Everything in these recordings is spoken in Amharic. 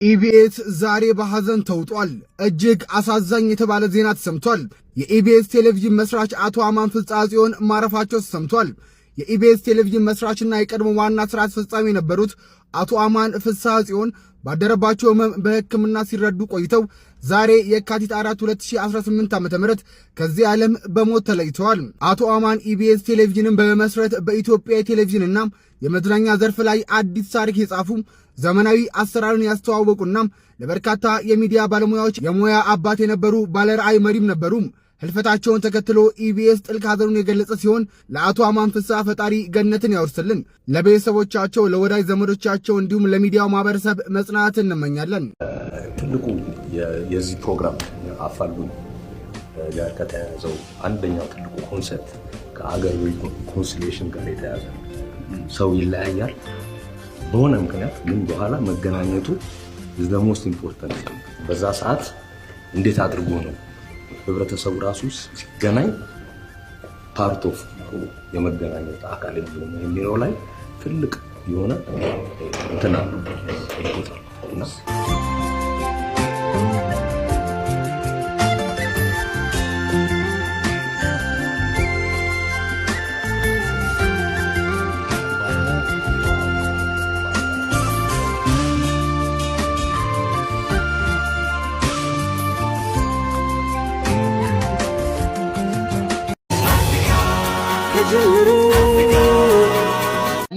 ኢቢኤስ ዛሬ በሐዘን ተውጧል። እጅግ አሳዛኝ የተባለ ዜና ተሰምቷል። የኢቢኤስ ቴሌቪዥን መስራች አቶ አማን ፍጻጽዮን ማረፋቸው ተሰምቷል። የኢቢኤስ ቴሌቪዥን መስራችና የቀድሞ ዋና ስራ አስፈጻሚ የነበሩት አቶ አማን ፍጻጽዮን ባደረባቸው ህመም በሕክምና ሲረዱ ቆይተው ዛሬ የካቲት 4 2018 ዓ.ም ከዚህ ዓለም በሞት ተለይተዋል። አቶ አማን ኢቢኤስ ቴሌቪዥንን በመመስረት በኢትዮጵያ ቴሌቪዥንና የመዝናኛ ዘርፍ ላይ አዲስ ታሪክ የጻፉ ዘመናዊ አሰራርን ያስተዋወቁና ለበርካታ የሚዲያ ባለሙያዎች የሙያ አባት የነበሩ ባለራዕይ መሪም ነበሩ። ህልፈታቸውን ተከትሎ ኢቢኤስ ጥልቅ ሐዘኑን የገለጸ ሲሆን ለአቶ አማን ፍስሐ ፈጣሪ ገነትን ያወርስልን፣ ለቤተሰቦቻቸው፣ ለወዳጅ ዘመዶቻቸው እንዲሁም ለሚዲያው ማህበረሰብ መጽናናትን እንመኛለን። ትልቁ የዚህ ፕሮግራም አፋልጉኝ ጋር ከተያያዘው አንደኛው ትልቁ ኮንሰፕት ከአገር ኮንሲሌሽን ጋር የተያያዘ ሰው ይለያያል በሆነ ምክንያት ግን በኋላ መገናኘቱ is the most important። በዛ ሰዓት እንዴት አድርጎ ነው ህብረተሰቡ ራሱ ሲገናኝ ፓርት ኦፍ የመገናኘት አካል የሚለው ላይ ትልቅ የሆነ እንትና እና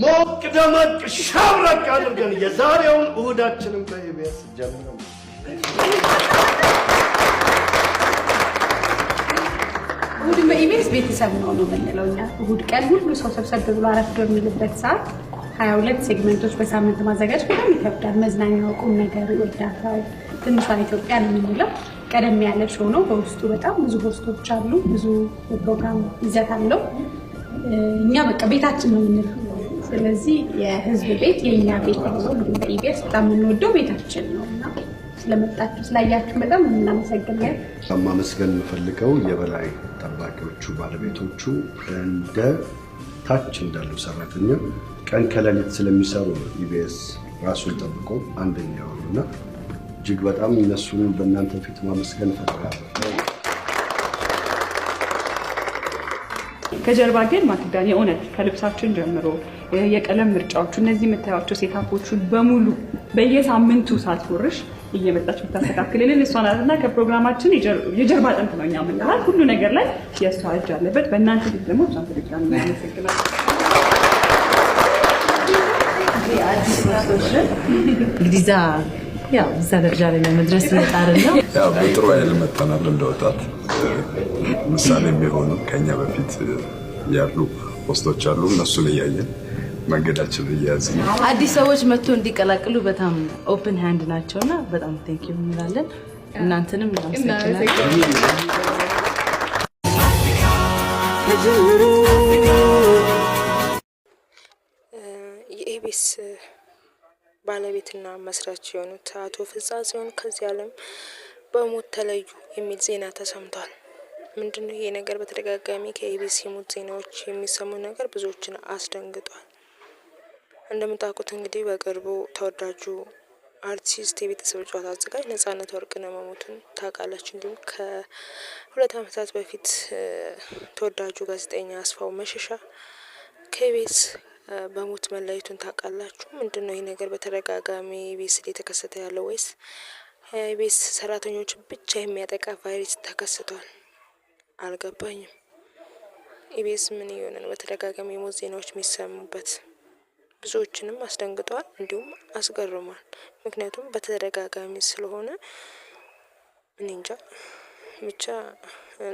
ሞቅ ደመቅ ሻብረቅ አድርገን የዛሬውን እሁዳችንን በኢቢኤስ ጀምረን እሁድ በኢቢኤስ ቤተሰብ ነው የምንለው እኛ። እሁድ ቀን ሁሉ ሰው ሰብሰብ ብሎ አረፍዶ የሚልበት ሰዓት 22 ሴግመንቶች በሳምንት ማዘጋጀት በጣም ይከብዳል። መዝናኛው፣ ቁም ነገሩ፣ እርዳታው ትንሿ ኢትዮጵያ ነው የምንለው ቀደም ያለ ሾው ነው። በውስጡ በጣም ብዙ ሆስቶች አሉ፣ ብዙ የፕሮግራም ይዘት አለው። እኛ በቃ ቤታችን ነው የምንለው። ስለዚህ የህዝብ ቤት የኛ ቤት ነው። እንግዲህ በኢቢኤስ በጣም የምንወደው ቤታችን ነውና ስለመጣችሁ ስላያችሁ በጣም እናመሰግናለን። ማመስገን የምፈልገው የበላይ ጠባቂዎቹ ባለቤቶቹ እንደ ታች እንዳለው ሰራተኛ ቀን ከሌሊት ስለሚሰሩ ነው ኢቢኤስ ራሱን ጠብቆ አንደኛው ነውና እጅግ በጣም እነሱን በእናንተ ፊት ማመስገን እፈልጋለሁ። ከጀርባ ግን ማክዳን የእውነት ከልብሳችን ጀምሮ የቀለም ምርጫዎቹ እነዚህ የምታዩቸው ሴታፖቹን በሙሉ በየሳምንቱ ሳትወርሽ እየመጣች የምታስተካክልልን እሷ ናትና ከፕሮግራማችን የጀርባ አጥንት ነው እኛ የምንላት። ሁሉ ነገር ላይ የእሷ እጅ አለበት። በእናንተ ፊት ደግሞ እሷን ተደጋሚ ያመሰግናል። እንግዲህ እዛ ደረጃ ላይ ለመድረስ እየጣርን ነው። በጥሩ ኃይል መጥተናል። እንደወጣት ምሳሌ የሚሆኑ ከኛ በፊት ያሉ ፖስቶች አሉ። እነሱን እያየን መንገዳችን እያያዝን አዲስ ሰዎች መጥቶ እንዲቀላቅሉ በጣም ኦፕን ሃንድ ናቸውና በጣም ቴንክ ዩ እንላለን። እናንተንም እናመሰግናለን። የኢቢኤስ ባለቤትና መስራች የሆኑት አቶ ፍጻጽዮን ከዚህ ዓለም በሞት ተለዩ የሚል ዜና ተሰምቷል። ምንድነው ይሄ ነገር? በተደጋጋሚ ከኢቢኤስ የሞት ዜናዎች የሚሰሙ ነገር ብዙዎችን አስደንግጧል። እንደምታውቁት እንግዲህ በቅርቡ ተወዳጁ አርቲስት የቤተሰብ ጨዋታ አዘጋጅ ነጻነት ወርቅነህ መሞቱን ታውቃላችሁ። እንዲሁም ከ2 ዓመታት በፊት ተወዳጁ ጋዜጠኛ አስፋው መሸሻ ከኢቢኤስ በሞት መለየቱን ታውቃላችሁ። ምንድነው ይሄ ነገር? በተደጋጋሚ ኢቢኤስ ላይ ተከሰተ ያለው ወይስ ኢቢኤስ ሰራተኞች ብቻ የሚያጠቃ ቫይረስ ተከስቷል? አልገባኝም። ኢቢኤስ ምን ይሆን ነው በተደጋጋሚ የሞት ዜናዎች የሚሰሙበት? ብዙዎችንም አስደንግጧል፣ እንዲሁም አስገርሟል። ምክንያቱም በተደጋጋሚ ስለሆነ እኔ እንጃ። ብቻ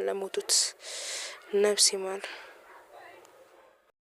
ለሞቱት ነፍስ ይማር።